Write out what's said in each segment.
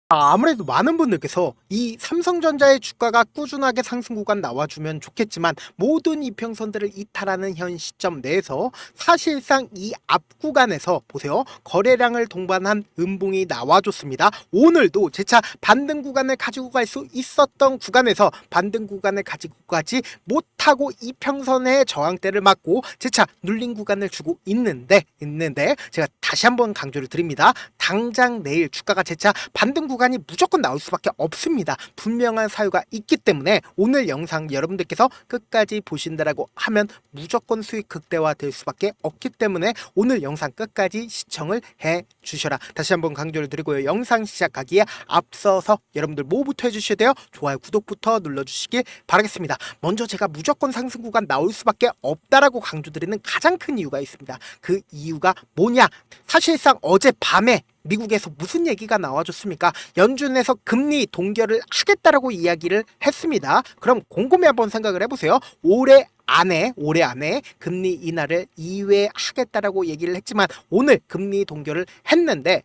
아무래도 많은 분들께서 이 삼성전자의 주가가 꾸준하게 상승 구간 나와주면 좋겠지만 모든 이평선들을 이탈하는 현 시점 내에서 사실상 이 앞 구간에서 보세요. 거래량을 동반한 음봉이 나와줬습니다. 오늘도 재차 반등 구간을 가지고 갈 수 있었던 구간에서 반등 구간을 가지고 가지 못하고 이평선의 저항대를 맞고 재차 눌린 구간을 주고 있는데 제가 다시 한번 강조를 드립니다. 당장 내일 주가가 재차 반등 구간이 무조건 나올 수밖에 없습니다. 분명한 사유가 있기 때문에 오늘 영상 여러분들께서 끝까지 보신다라고 하면 무조건 수익 극대화 될 수밖에 없기 때문에 오늘 영상 끝까지 시청을 해 주셔라. 다시 한번 강조를 드리고요. 영상 시작하기에 앞서서 여러분들 뭐부터 해주셔야 돼요? 좋아요, 구독부터 눌러주시길 바라겠습니다. 먼저 제가 무조건 상승 구간 나올 수밖에 없다라고 강조드리는 가장 큰 이유가 있습니다. 그 이유가 뭐냐? 사실상 어젯밤에 미국에서 무슨 얘기가 나와줬습니까? 연준에서 금리 동결을 하겠다라고 이야기를 했습니다. 그럼 곰곰이 한번 생각을 해보세요. 올해 안에 금리 인하를 2회 하겠다라고 얘기를 했지만 오늘 금리 동결을 했는데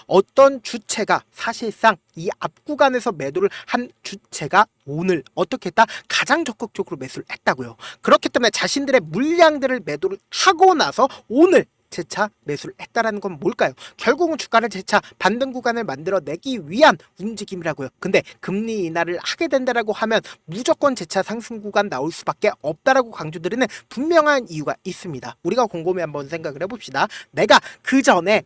어떤 주체가 사실상 이 앞 구간에서 매도를 한 주체가 오늘 어떻게 했다? 가장 적극적으로 매수를 했다고요. 그렇기 때문에 자신들의 물량들을 매도를 하고 나서 오늘 재차 매수를 했다라는 건 뭘까요? 결국은 주가를 재차 반등 구간을 만들어내기 위한 움직임이라고요. 근데 금리 인하를 하게 된다라고 하면 무조건 재차 상승 구간 나올 수밖에 없다라고 강조드리는 분명한 이유가 있습니다. 우리가 곰곰이 한번 생각을 해봅시다. 내가 그 전에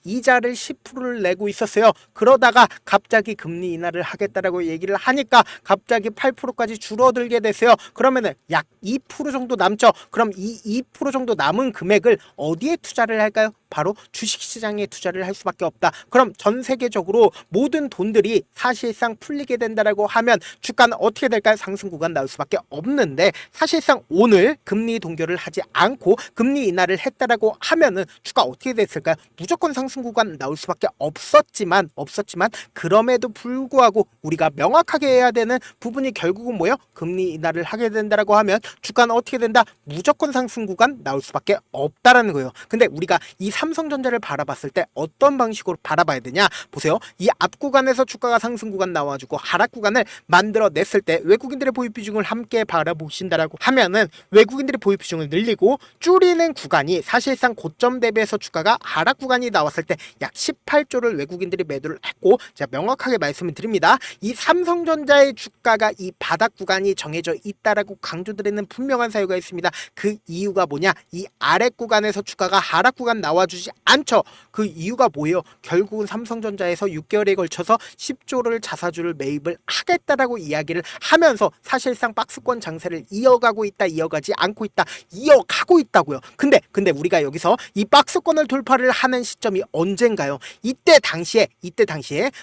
이자를 10%를 내고 있었어요. 그러다가 갑자기 금리 인하를 하겠다라고 얘기를 하니까 갑자기 8%까지 줄어들게 됐어요. 그러면은 약 2% 정도 남죠. 그럼 이 2% 정도 남은 금액을 어디에 투자를 할까요? 바로 주식시장에 투자를 할 수밖에 없다. 그럼 전 세계적으로 모든 돈들이 사실상 풀리게 된다라고 하면 주가는 어떻게 될까요? 상승 구간 나올 수밖에 없는데 사실상 오늘 금리 동결을 하지 않고 금리 인하를 했다라고 하면은 주가 어떻게 됐을까요? 무조건 상승 구간 나올 수밖에 없었지만 그럼에도 불구하고 우리가 명확하게 해야 되는 부분이 결국은 뭐예요? 금리 인하를 하게 된다라고 하면 주가는 어떻게 된다? 무조건 상승 구간 나올 수밖에 없다라는 거예요. 근데 우리가 이 삼성전자를 바라봤을 때 어떤 방식으로 바라봐야 되냐? 보세요. 이 앞 구간에서 주가가 상승 구간 나와주고 하락 구간을 만들어냈을 때 외국인들의 보유 비중을 함께 바라보신다라고 하면은 외국인들의 보유 비중을 늘리고 줄이는 구간이 사실상 고점 대비해서 주가가 하락 구간이 나왔을 때 약 18조를 외국인들이 매도를 했고 제가 명확하게 말씀을 드립니다. 이 삼성전자의 주가가 이 바닥 구간이 정해져 있다라고 강조드리는 분명한 사유가 있습니다. 그 이유가 뭐냐? 이 아래 구간에서 주가가 하락 구간 나와주지 않죠. 그 이유가 뭐예요? 결국은 삼성전자에서 6개월에 걸쳐서 10조를 자사주를 매입을 하겠다라고 이야기를 하면서 사실상 박스권 장세를 이어가고 있다, 이어가지 않고 있다, 이어가고 있다고요. 근데 우리가 여기서 이 박스권을 돌파를 하는 시점이 언젠가요? 이때 당시에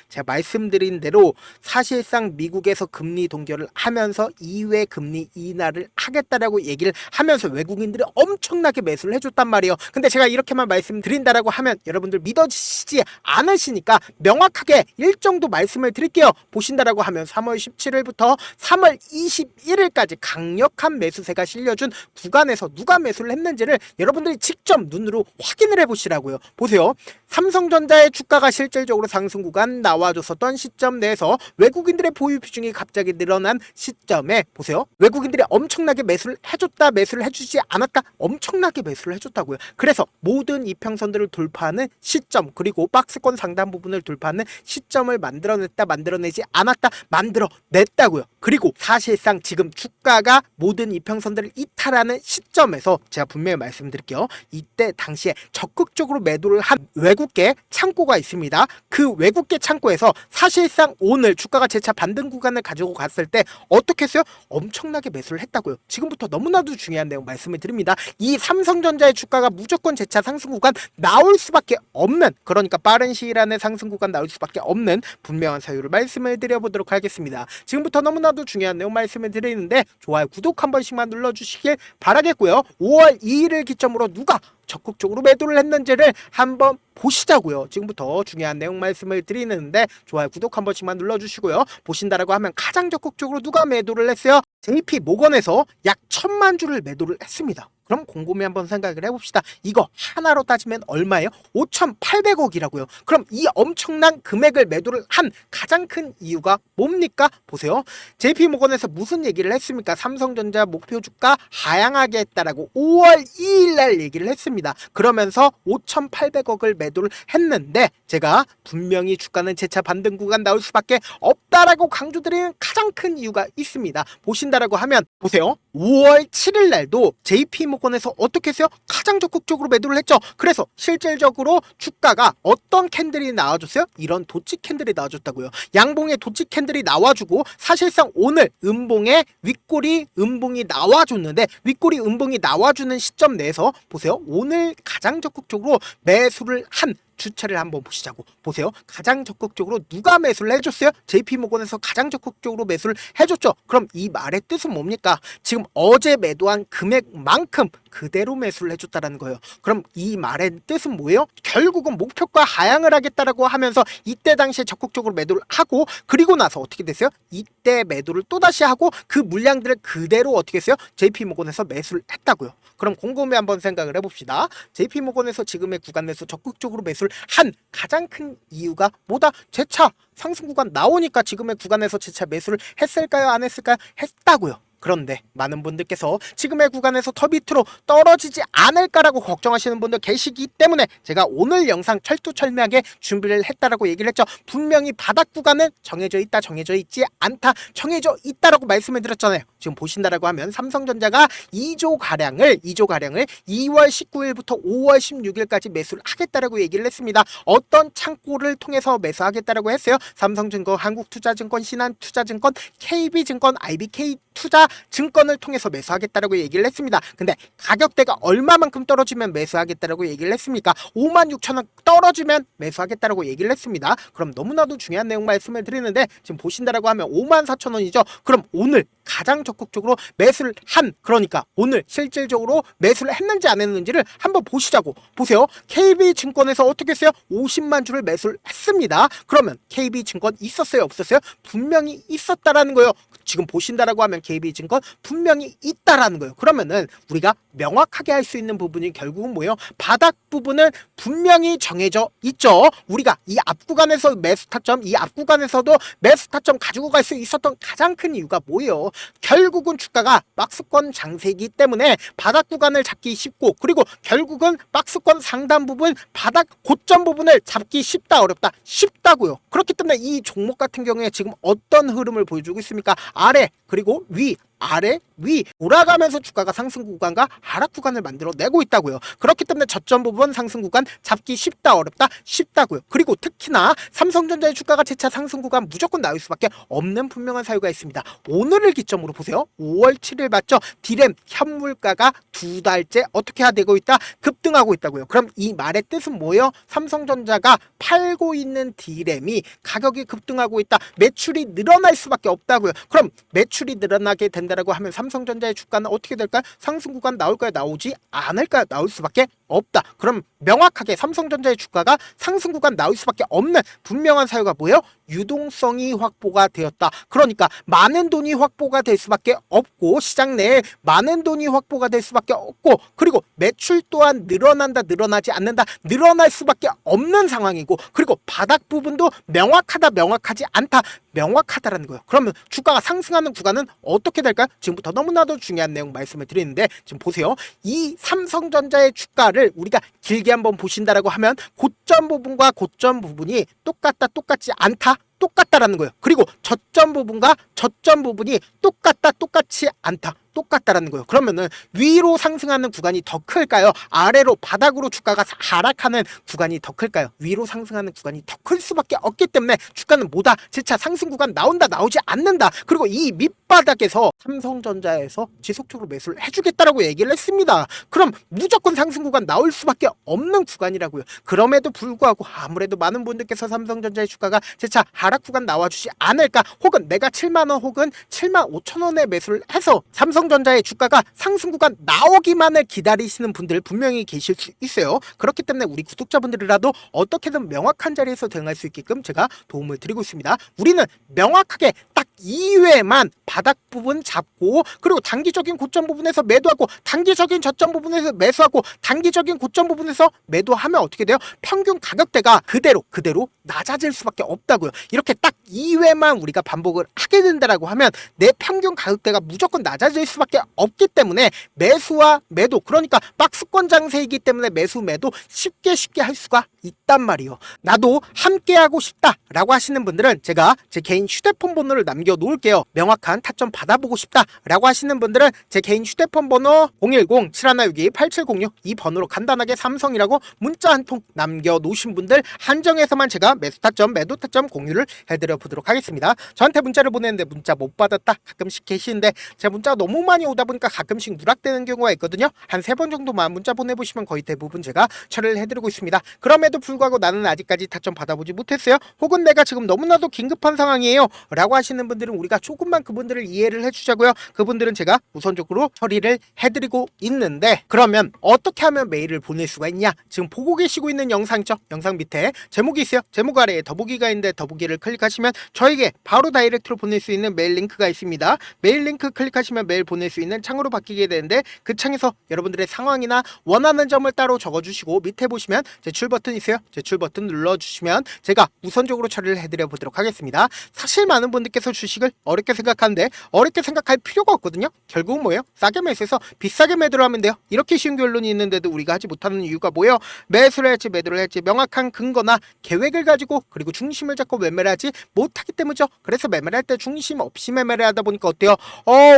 제가 말씀드린 대로 사실상 미국에서 금리 동결을 하면서 2회 금리 인하를 하겠다라고 얘기를 하면서 외국인들이 엄청나게 매수를 해줬단 말이에요. 근데 제가 이렇게만 말씀드린다라고 하면 여러분들 믿어지시지 않으시니까 명확하게 일정도 말씀을 드릴게요. 보신다라고 하면 3월 17일부터 3월 21일까지 강력한 매수세가 실려준 구간에서 누가 매수를 했는지를 여러분들이 직접 눈으로 확인을 해보시라고요. 보세요. 삼성전자의 주가가 실질적으로 상승 구간 나와줬었던 시점 내에서 외국인들의 보유 비중이 갑자기 늘어난 시점에 보세요. 외국인들이 엄청나게 매수를 해줬다, 매수를 해주지 않았다, 엄청나게 매수를 해줬다고요. 그래서 모든 이평선들을 돌파하는 시점, 그리고 박스권 상단 부분을 돌파하는 시점을 만들어냈다, 만들어내지 않았다, 만들어냈다고요. 그리고 사실상 지금 주가가 모든 이평선들을 이탈하는 시점에서 제가 분명히 말씀드릴게요. 이때 당시에 적극적으로 매도를 한 외국계 창고가 있습니다. 그 외국계 창고에서 사실상 오늘 주가가 재차 반등 구간을 가지고 갔을 때 어떻게 했어요? 엄청나게 매수를 했다고요. 지금부터 너무나도 중요한 내용 말씀을 드립니다. 이 삼성전자의 주가가 무조건 재차 상승 구간 나올 수밖에 없는, 그러니까 빠른 시일 안에 상승 구간 나올 수밖에 없는 분명한 사유를 말씀을 드려보도록 하겠습니다. 지금부터 너무나도 중요한 내용 말씀을 드리는데 좋아요, 구독 한 번씩만 눌러주시길 바라겠고요. 5월 2일을 기점으로 누가 적극적으로 매도를 했는지를 한번 보시자고요. 지금부터 중요한 내용 말씀을 드리는데 좋아요, 구독 한 번씩만 눌러주시고요. 보신다라고 하면 가장 적극적으로 누가 매도를 했어요? JP모건에서 약 1,000만 주를 매도를 했습니다. 그럼 곰곰이 한번 생각을 해봅시다. 이거 하나로 따지면 얼마예요? 5,800억이라고요. 그럼 이 엄청난 금액을 매도를 한 가장 큰 이유가 뭡니까? 보세요. JP모건에서 무슨 얘기를 했습니까? 삼성전자 목표 주가 하향하게 했다라고 5월 2일 날 얘기를 했습니다. 그러면서 5,800억을 매도를 했는데 제가 분명히 주가는 재차 반등 구간 나올 수밖에 없다라고 강조드리는 가장 큰 이유가 있습니다. 보신다라고 하면 보세요. 5월 7일 날도 JP모건에서 어떻게 했어요? 가장 적극적으로 매도를 했죠. 그래서 실질적으로 주가가 어떤 캔들이 나와줬어요? 이런 도치 캔들이 나와줬다고요. 양봉의 도치 캔들이 나와주고 사실상 오늘 음봉에 윗꼬리 음봉이 나와줬는데 윗꼬리 음봉이 나와주는 시점 내에서 보세요. 오늘 가장 적극적으로 매수를 한 주체를 한번 보시자고. 보세요. 가장 적극적으로 누가 매수를 해줬어요? JP모건에서 가장 적극적으로 매수를 해줬죠. 그럼 이 말의 뜻은 뭡니까? 지금 어제 매도한 금액만큼 그대로 매수를 해줬다라는 거예요. 그럼 이 말의 뜻은 뭐예요? 결국은 목표가 하향을 하겠다라고 하면서 이때 당시에 적극적으로 매도를 하고 그리고 나서 어떻게 됐어요? 이때 매도를 또다시 하고 그 물량들을 그대로 어떻게 했어요? JP모건에서 매수를 했다고요. 그럼 곰곰이 한번 생각을 해봅시다. JP모건에서 지금의 구간 내에서 적극적으로 매수를 한 가장 큰 이유가 뭐다? 재차 상승 구간 나오니까 지금의 구간에서 재차 매수를 했을까요? 안 했을까요? 했다고요. 그런데 많은 분들께서 지금의 구간에서 더 밑으로 떨어지지 않을까라고 걱정하시는 분들 계시기 때문에 제가 오늘 영상 철두철미하게 준비를 했다라고 얘기를 했죠. 분명히 바닥 구간은 정해져 있다, 정해져 있지 않다, 정해져 있다라고 말씀을 드렸잖아요. 지금 보신다라고 하면 삼성전자가 2조 가량을 2월 19일부터 5월 16일까지 매수를 하겠다라고 얘기를 했습니다. 어떤 창고를 통해서 매수하겠다라고 했어요? 삼성증권, 한국투자증권, 신한투자증권, KB증권, IBK투자증권을 통해서 매수하겠다라고 얘기를 했습니다. 근데 가격대가 얼마만큼 떨어지면 매수하겠다라고 얘기를 했습니까? 56,000원 떨어지면 매수하겠다라고 얘기를 했습니다. 그럼 너무나도 중요한 내용 말씀을 드리는데 지금 보신다라고 하면 54,000원이죠. 그럼 오늘 가장 적극적으로 매수를 한, 그러니까 오늘 실질적으로 매수를 했는지 안 했는지를 한번 보시자고. 보세요. KB증권에서 어떻게 했어요? 50만 주를 매수를 했습니다. 그러면 KB증권 있었어요? 없었어요? 분명히 있었다라는 거예요. 지금 보신다라고 하면 KB증권 분명히 있다라는 거예요. 그러면은 우리가 명확하게 할 수 있는 부분이 결국은 뭐예요? 바닥 부분은 분명히 정해져 있죠. 우리가 이 앞 구간에서 매수 타점, 이 앞 구간에서도 매수 타점 가지고 갈 수 있었던 가장 큰 이유가 뭐예요? 결국은 주가가 박스권 장세이기 때문에 바닥 구간을 잡기 쉽고 그리고 결국은 박스권 상단 부분, 바닥 고점 부분을 잡기 쉽다, 어렵다? 쉽다고요. 그렇기 때문에 이 종목 같은 경우에 지금 어떤 흐름을 보여주고 있습니까? 아래 그리고 위, 아래 위 돌아가면서 주가가 상승 구간과 하락 구간을 만들어내고 있다고요. 그렇기 때문에 저점 부분 상승 구간 잡기 쉽다, 어렵다? 쉽다고요. 그리고 특히나 삼성전자의 주가가 재차 상승 구간 무조건 나올 수밖에 없는 분명한 사유가 있습니다. 오늘을 기점으로 보세요. 5월 7일 맞죠? 디램 현물가가 2달째 어떻게 되고 있다? 급등하고 있다고요. 그럼 이 말의 뜻은 뭐예요? 삼성전자가 팔고 있는 디램이 가격이 급등하고 있다. 매출이 늘어날 수밖에 없다고요. 그럼 매출이 늘어나게 된다라고 하면 삼성전자의 주가는 어떻게 될까요? 상승 구간 나올까요? 나오지 않을까요? 나올 수밖에 없다. 그럼 명확하게 삼성전자의 주가가 상승 구간 나올 수밖에 없는 분명한 사유가 뭐예요? 유동성이 확보가 되었다. 그러니까 많은 돈이 확보가 될 수밖에 없고 시장 내에 많은 돈이 확보가 될 수밖에 없고 그리고 매출 또한 늘어난다, 늘어나지 않는다, 늘어날 수밖에 없는 상황이고 그리고 바닥 부분도 명확하다, 명확하지 않다, 명확하다라는 거예요. 그러면 주가가 상승하는 구간은 어떻게 될까요? 지금부터 너무나도 중요한 내용 말씀을 드리는데 지금 보세요. 이 삼성전자의 주가를 우리가 길게 한번 보신다라고 하면 고점 부분과 고점 부분이 똑같다, 똑같지 않다, 똑같다라는 거예요. 그리고 저점 부분과 저점 부분이 똑같다, 똑같지 않다, 똑같다라는 거예요. 그러면은 위로 상승하는 구간이 더 클까요? 아래로 바닥으로 주가가 하락하는 구간이 더 클까요? 위로 상승하는 구간이 더 클 수밖에 없기 때문에 주가는 뭐다? 재차 상승 구간 나온다, 나오지 않는다. 그리고 이 밑바닥에서 삼성전자에서 지속적으로 매수를 해주겠다라고 얘기를 했습니다. 그럼 무조건 상승 구간 나올 수밖에 없는 구간이라고요. 그럼에도 불구하고 아무래도 많은 분들께서 삼성전자의 주가가 재차 하락 구간 나와주지 않을까, 혹은 내가 7만원 혹은 7만 5천원에 매수를 해서 삼성전자의 주가가 상승 구간 나오기만을 기다리시는 분들 분명히 계실 수 있어요. 그렇기 때문에 우리 구독자분들이라도 어떻게든 명확한 자리에서 대응할 수 있게끔 제가 도움을 드리고 있습니다. 우리는 명확하게 딱 2회만 바닥 부분 잡고, 그리고 단기적인 고점 부분에서 매도하고, 단기적인 저점 부분에서 매수하고, 단기적인 고점 부분에서 매도하면 어떻게 돼요? 평균 가격대가 그대로 낮아질 수밖에 없다고요. 이렇게 딱 2회만 우리가 반복을 하게 된다라고 하면 내 평균 가격대가 무조건 낮아질 수밖에 없기 때문에 매수와 매도, 그러니까 박스권 장세이기 때문에 매수 매도 쉽게 할 수가 있단 말이에요. 나도 함께 하고 싶다라고 하시는 분들은 제가 제 개인 휴대폰 번호를 남겨 놓을게요. 명확한 타점 받아보고 싶다라고 하시는 분들은 제 개인 휴대폰 번호 010-7162-8706 이 번호로 간단하게 삼성이라고 문자 한 통 남겨 놓으신 분들 한정해서만 제가 매수 타점, 매도 타점 공유를 해드려 보도록 하겠습니다. 저한테 문자를 보냈는데 문자 못 받았다 가끔씩 계시는데, 제 문자가 너무 많이 오다 보니까 가끔씩 누락되는 경우가 있거든요. 한 3번 정도만 문자 보내보시면 거의 대부분 제가 처리를 해드리고 있습니다. 그럼에도 불구하고 나는 아직까지 타점 받아보지 못했어요, 혹은 내가 지금 너무나도 긴급한 상황이에요 라고 하시는 분들은 우리가 조금만 그분들을 이해를 해주자고요. 그분들은 제가 우선적으로 처리를 해드리고 있는데, 그러면 어떻게 하면 메일을 보낼 수가 있냐? 지금 보고 계시고 있는 영상 있죠? 영상 밑에 제목이 있어요. 제목 아래에 더보기가 있는데 더보기를 클릭하시면 저에게 바로 다이렉트로 보낼 수 있는 메일 링크가 있습니다. 메일 링크 클릭하시면 메일 보낼 수 있는 창으로 바뀌게 되는데, 그 창에서 여러분들의 상황이나 원하는 점을 따로 적어주시고 밑에 보시면 제출 버튼 있어요. 제출 버튼 눌러주시면 제가 우선적으로 처리를 해드려 보도록 하겠습니다. 사실 많은 분들께서 주식을 어렵게 생각하는데 어렵게 생각할 필요가 없거든요. 결국은 뭐예요? 싸게 매수해서 비싸게 매도를 하면 돼요. 이렇게 쉬운 결론이 있는데도 우리가 하지 못하는 이유가 뭐예요? 매수를 할지 매도를 할지 명확한 근거나 계획을 가지고, 그리고 중심을 잡고 매매를 하지 못하기 때문이죠. 그래서 매매를 할 때 중심 없이 매매를 하다 보니까 어때요?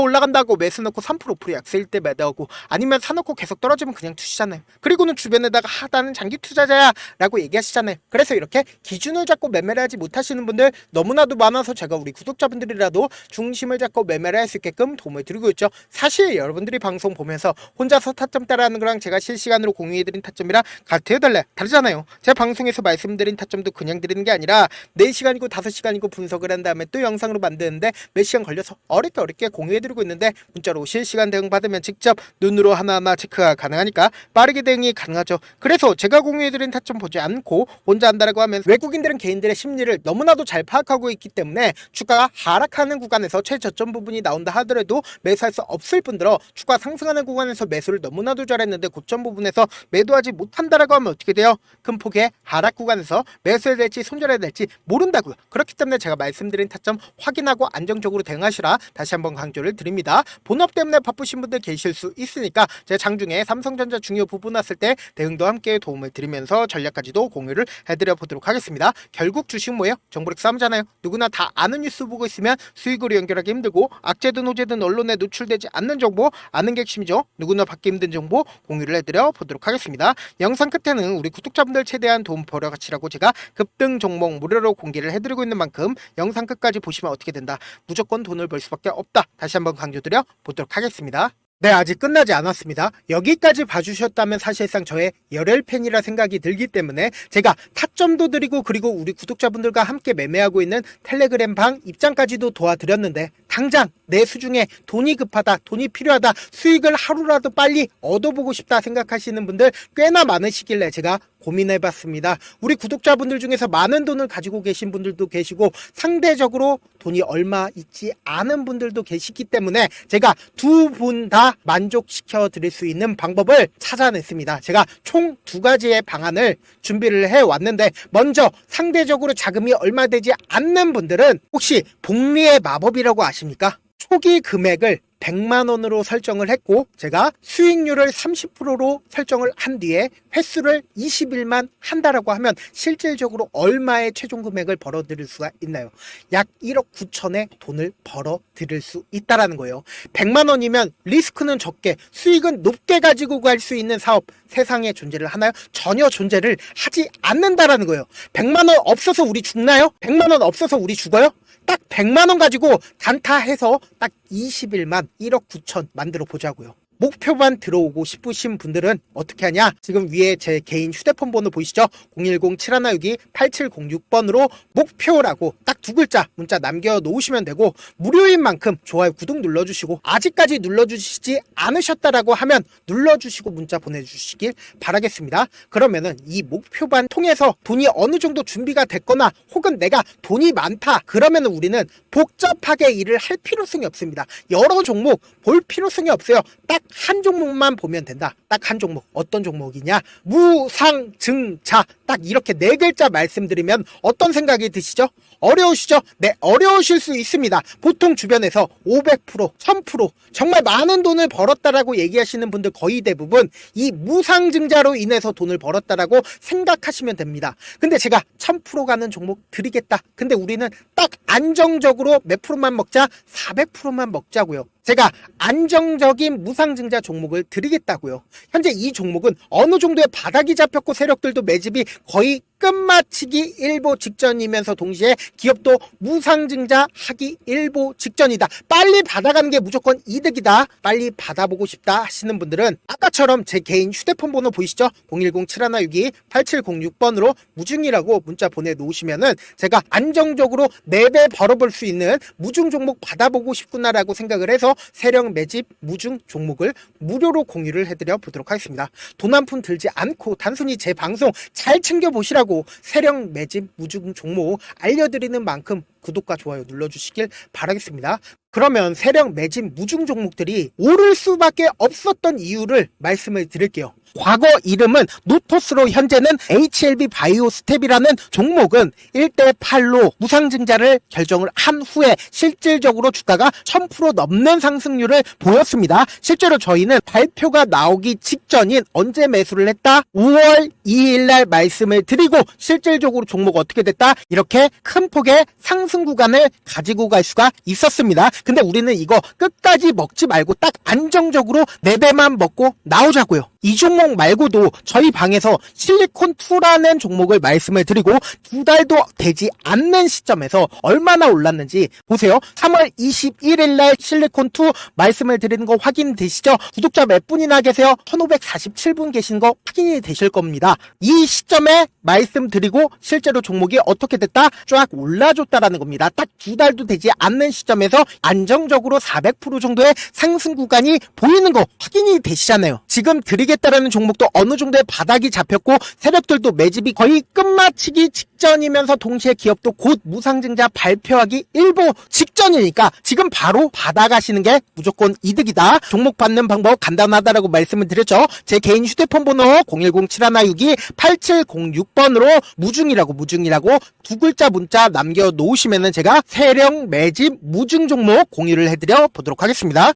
올라간다고 매수 넣고 3% 5% 약세일 때 매도하고, 아니면 사놓고 계속 떨어지면 그냥 투시잖아요. 그리고는 주변에다가 나는 장기 투자자야 라고 얘기하시잖아요. 그래서 이렇게 기준을 잡고 매매를 하지 못하시는 분들 너무나도 많아서 제가 우리 구독자분들이라도 중심을 잡고 매매를 할 수 있게끔 도움을 드리고 있죠. 사실 여러분들이 방송 보면서 혼자서 타점 따라하는 거랑 제가 실시간으로 공유해드린 타점이랑 같아요, 달라요? 다르잖아요. 제가 방송에서 말씀드린 타점도 그냥 드리는 게 아니라 4시간이고 5시간이고 분석을 한 다음에 또 영상으로 만드는데 몇 시간 걸려서 어렵게 공유해드리고 있는데, 문자로 실시간 대응 받으면 직접 눈으로 하나하나 체크가 가능하니까 빠르게 대응이 가능하죠. 그래서 제가 공유해드린 타점 보지 않고 혼자 한다라고 하면 외국인들은 개인들의 심리를 너무나도 잘 파악하고 있기 때문에 주가가 하락하는 구간에서 최저점 부분이 나온다 하더라도 매수할 수 없을 뿐더러 주가 상승하는 구간에서 매수를 너무나도 잘했는데 고점 부분에서 매도하지 못한다라고 하면 어떻게 돼요? 큰 폭의 하락 구간에서 매수해야 될지 손절해야 될지 모른다고요. 그렇기 때문에 제가 말씀드린 타점 확인하고 안정적으로 대응하시라 다시 한번 강조를 드립니다. 본업 때문에 바쁘신 분들 계실 수 있으니까 제가 장중에 삼성전자 중요 부분 왔을 때 대응도 함께 도움을 드리면서 전략까지도 공유를 해드려 보도록 하겠습니다. 결국 주식 뭐예요? 정보력 싸움잖아요. 누구나 다 아는 뉴스 보고 있으면 수익으로 연결하기 힘들고, 악재든 호재든 언론에 노출되지 않는 정보 아는 게 핵심이죠. 누구나 받기 힘든 정보 공유를 해드려 보도록 하겠습니다. 영상 끝에는 우리 구독자분들 최대한 도움 벌어가치라고 제가 급등 종목 무료로 공개를 해드리고 있는 만큼 영상 끝까지 보시면 어떻게 된다? 무조건 돈을 벌 수밖에 없다. 다시 한번 강조드려 보도록 하겠습니다. 네, 아직 끝나지 않았습니다. 여기까지 봐주셨다면 사실상 저의 열혈 팬이라 생각이 들기 때문에 제가 타점도 드리고, 그리고 우리 구독자분들과 함께 매매하고 있는 텔레그램 방 입장까지도 도와드렸는데, 당장 내 수중에 돈이 급하다, 돈이 필요하다, 수익을 하루라도 빨리 얻어보고 싶다 생각하시는 분들 꽤나 많으시길래 제가 고민해봤습니다. 우리 구독자분들 중에서 많은 돈을 가지고 계신 분들도 계시고 상대적으로 돈이 얼마 있지 않은 분들도 계시기 때문에 제가 두 분 다 만족시켜 드릴 수 있는 방법을 찾아냈습니다. 제가 총 2가지의 방안을 준비를 해왔는데, 먼저 상대적으로 자금이 얼마 되지 않는 분들은 혹시 복리의 마법이라고 아십니까? 초기 금액을 100만원으로 설정을 했고, 제가 수익률을 30%로 설정을 한 뒤에 횟수를 20일만 한다라고 하면 실질적으로 얼마의 최종 금액을 벌어들일 수가 있나요? 약 1억 9천의 돈을 벌어들일 수 있다라는 거예요. 100만원이면 리스크는 적게 수익은 높게 가지고 갈 수 있는 사업 세상에 존재를 하나요? 전혀 존재를 하지 않는다라는 거예요. 100만원 없어서 우리 죽나요? 100만원 없어서 우리 죽어요? 딱 100만원 가지고 단타해서 딱 20일만 1억 9천 만들어 보자고요. 목표만 들어오고 싶으신 분들은 어떻게 하냐? 지금 위에 제 개인 휴대폰 번호 보이시죠? 010-7162-8706번으로 목표라고 딱 두 글자 문자 남겨놓으시면 되고, 무료인 만큼 좋아요, 구독 눌러주시고, 아직까지 눌러주시지 않으셨다라고 하면 눌러주시고 문자 보내주시길 바라겠습니다. 그러면은 이 목표반 통해서 돈이 어느 정도 준비가 됐거나 혹은 내가 돈이 많다 그러면 우리는 복잡하게 일을 할 필요성이 없습니다. 여러 종목 볼 필요성이 없어요. 딱 한 종목만 보면 된다. 딱 한 종목. 어떤 종목이냐? 무상증자. 딱 이렇게 네 글자 말씀드리면 어떤 생각이 드시죠? 어려우시죠? 네, 어려우실 수 있습니다. 보통 주변에서 500%, 1000% 정말 많은 돈을 벌었다라고 얘기하시는 분들 거의 대부분 이 무상증자로 인해서 돈을 벌었다라고 생각하시면 됩니다. 근데 제가 1000% 가는 종목 드리겠다. 근데 우리는 딱 안정적으로 몇 프로만 먹자? 400%만 먹자고요. 제가 안정적인 무상증자 종목을 드리겠다고요. 현재 이 종목은 어느 정도의 바닥이 잡혔고 세력들도 매집이 거의 끝마치기 일보 직전이면서 동시에 기업도 무상증자 하기 일보 직전이다. 빨리 받아가는 게 무조건 이득이다. 빨리 받아보고 싶다 하시는 분들은 아까처럼 제 개인 휴대폰 번호 보이시죠? 010-7162-8706번으로 무중이라고 문자 보내놓으시면은 제가 안정적으로 4배 벌어볼 수 있는 무중 종목 받아보고 싶구나라고 생각을 해서 세력 매집 무중 종목을 무료로 공유를 해드려 보도록 하겠습니다. 돈 한 푼 들지 않고 단순히 제 방송 잘 챙겨보시라고 세력 매집 무중 종목 알려드리는 만큼 구독과 좋아요 눌러주시길 바라겠습니다. 그러면 세력 매집 무중 종목들이 오를 수밖에 없었던 이유를 말씀을 드릴게요. 과거 이름은 노토스로 현재는 HLB 바이오 스텝이라는 종목은 1대8로 무상증자를 결정을 한 후에 실질적으로 주가가 1000% 넘는 상승률을 보였습니다. 실제로 저희는 발표가 나오기 직전인 언제 매수를 했다? 5월 2일 날 말씀을 드리고 실질적으로 종목 어떻게 됐다? 이렇게 큰 폭의 상승 구간을 가지고 갈 수가 있었습니다. 근데 우리는 이거 끝까지 먹지 말고 딱 안정적으로 4배만 먹고 나오자고요. 이 종목 말고도 저희 방에서 실리콘2라는 종목을 말씀을 드리고 2달도 되지 않는 시점에서 얼마나 올랐는지 보세요. 3월 21일 날 실리콘2 말씀을 드리는 거 확인되시죠? 구독자 몇 분이나 계세요? 1547분 계신 거 확인이 되실 겁니다. 이 시점에 말씀드리고 실제로 종목이 어떻게 됐다? 쫙 올라줬다라는 겁니다. 딱 2달도 되지 않는 시점에서 안정적으로 400% 정도의 상승 구간이 보이는 거 확인이 되시잖아요. 지금 드리겠다라는 종목도 어느 정도의 바닥이 잡혔고 세력들도 매집이 거의 끝마치기 직전이면서 동시에 기업도 곧 무상증자 발표하기 일보 직전이니까 지금 바로 받아가시는 게 무조건 이득이다. 종목 받는 방법 간단하다라고 말씀을 드렸죠. 제 개인 휴대폰 번호 010-7162-8706번으로 무중이라고 두 글자 문자 남겨놓으시면은 제가 세력 매집 무중 종목 공유를 해드려 보도록 하겠습니다.